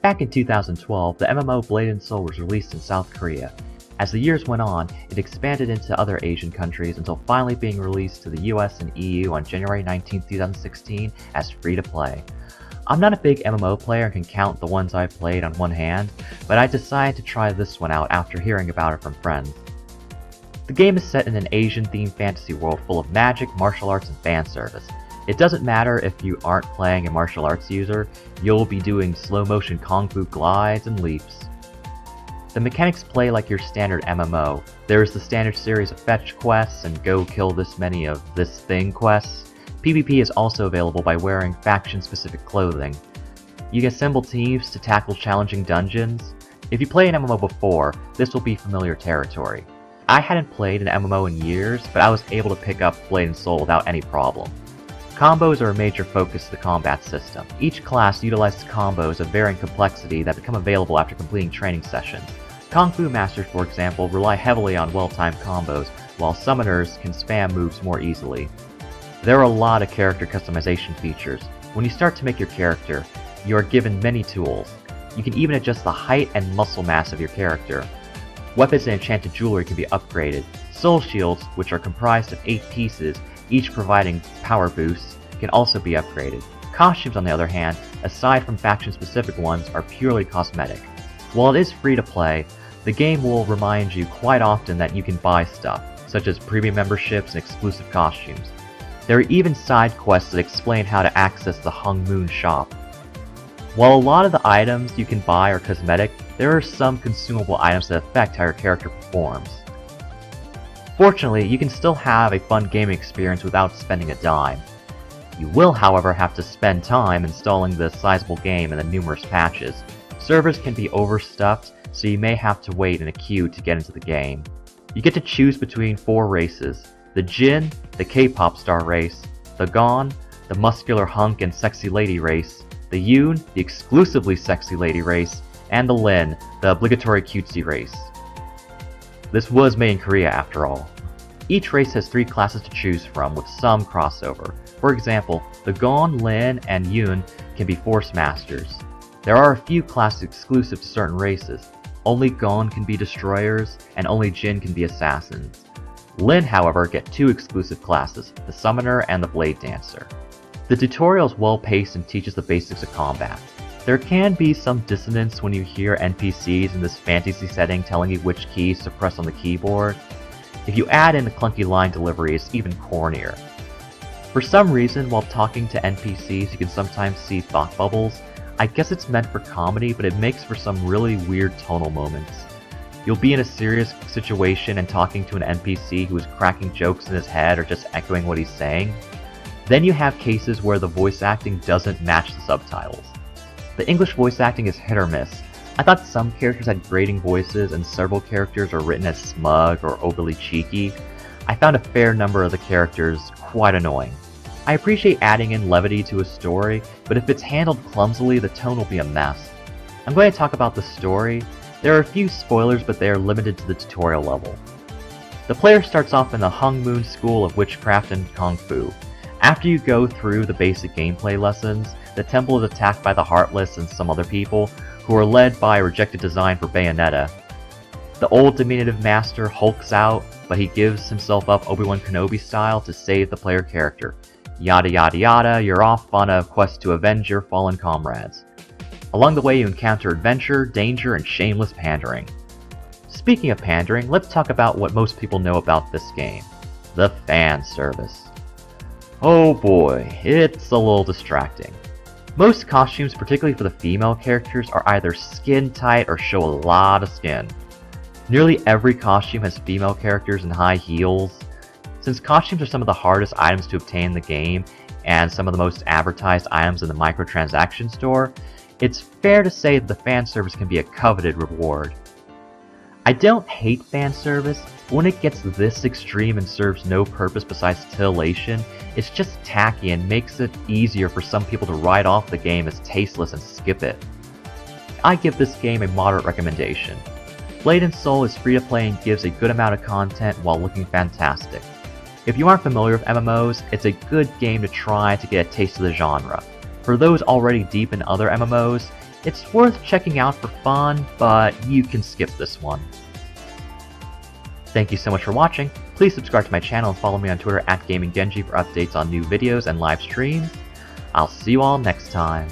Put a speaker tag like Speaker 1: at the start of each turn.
Speaker 1: Back in 2012, the MMO Blade & Soul was released in South Korea. As the years went on, it expanded into other Asian countries until finally being released to the US and EU on January 19, 2016 as free-to-play. I'm not a big MMO player and can count the ones I've played on one hand, but I decided to try this one out after hearing about it from friends. The game is set in an Asian-themed fantasy world full of magic, martial arts, and fan service. It doesn't matter if you aren't playing a martial arts user, you'll be doing slow-motion kung fu glides and leaps. The mechanics play like your standard MMO. There is the standard series of fetch quests and go kill this many of this thing quests. PvP is also available by wearing faction-specific clothing. You can assemble teams to tackle challenging dungeons. If you play an MMO before, this will be familiar territory. I hadn't played an MMO in years, but I was able to pick up Blade & Soul without any problem. Combos are a major focus of the combat system. Each class utilizes combos of varying complexity that become available after completing training sessions. Kung Fu Masters, for example, rely heavily on well-timed combos, while Summoners can spam moves more easily. There are a lot of character customization features. When you start to make your character, you are given many tools. You can even adjust the height and muscle mass of your character. Weapons and enchanted jewelry can be upgraded. Soul Shields, which are comprised of 8 pieces, each providing power boosts, can also be upgraded. Costumes, on the other hand, aside from faction-specific ones, are purely cosmetic. While it is free to play, the game will remind you quite often that you can buy stuff, such as premium memberships and exclusive costumes. There are even side quests that explain how to access the Hung Moon shop. While a lot of the items you can buy are cosmetic, there are some consumable items that affect how your character performs. Fortunately, you can still have a fun gaming experience without spending a dime. You will, however, have to spend time installing the sizable game and the numerous patches. Servers can be overstuffed, so you may have to wait in a queue to get into the game. You get to choose between 4 races: the Jin, the K-pop star race, the Gon, the muscular hunk and sexy lady race, the Yoon, the exclusively sexy lady race, and the Lin, the obligatory cutesy race. This was made in Korea after all. Each race has 3 classes to choose from, with some crossover. For example, the Gon, Lin, and Yoon can be Force Masters. There are a few classes exclusive to certain races. Only Gon can be Destroyers, and only Jin can be Assassins. Lin, however, get 2 exclusive classes, the Summoner and the Blade Dancer. The tutorial is well paced and teaches the basics of combat. There can be some dissonance when you hear NPCs in this fantasy setting telling you which keys to press on the keyboard. If you add in the clunky line delivery, it's even cornier. For some reason, while talking to NPCs, you can sometimes see thought bubbles. I guess it's meant for comedy, but it makes for some really weird tonal moments. You'll be in a serious situation and talking to an NPC who is cracking jokes in his head or just echoing what he's saying. Then you have cases where the voice acting doesn't match the subtitles. The English voice acting is hit or miss. I thought some characters had grating voices and several characters are written as smug or overly cheeky. I found a fair number of the characters quite annoying. I appreciate adding in levity to a story, but if it's handled clumsily, the tone will be a mess. I'm going to talk about the story. There are a few spoilers, but they are limited to the tutorial level. The player starts off in the Hung Moon School of Witchcraft and Kung Fu. After you go through the basic gameplay lessons, the temple is attacked by the Heartless and some other people, who are led by a rejected design for Bayonetta. The old diminutive master hulks out, but he gives himself up Obi-Wan Kenobi style to save the player character. Yada yada yada, you're off on a quest to avenge your fallen comrades. Along the way you encounter adventure, danger, and shameless pandering. Speaking of pandering, let's talk about what most people know about this game. The fan service. Oh boy, it's a little distracting. Most costumes, particularly for the female characters, are either skin tight or show a lot of skin. Nearly every costume has female characters in high heels. Since costumes are some of the hardest items to obtain in the game, and some of the most advertised items in the microtransaction store, it's fair to say that the fan service can be a coveted reward. I don't hate fan service, but when it gets this extreme and serves no purpose besides titillation, it's just tacky and makes it easier for some people to write off the game as tasteless and skip it. I give this game a moderate recommendation. Blade & Soul is free to play and gives a good amount of content while looking fantastic. If you aren't familiar with MMOs, it's a good game to try to get a taste of the genre. For those already deep in other MMOs, It's worth checking out for fun, but you can skip this one. Thank you so much for watching. Please subscribe to my channel and follow me on Twitter @GamingGenji for updates on new videos and live streams. I'll see you all next time.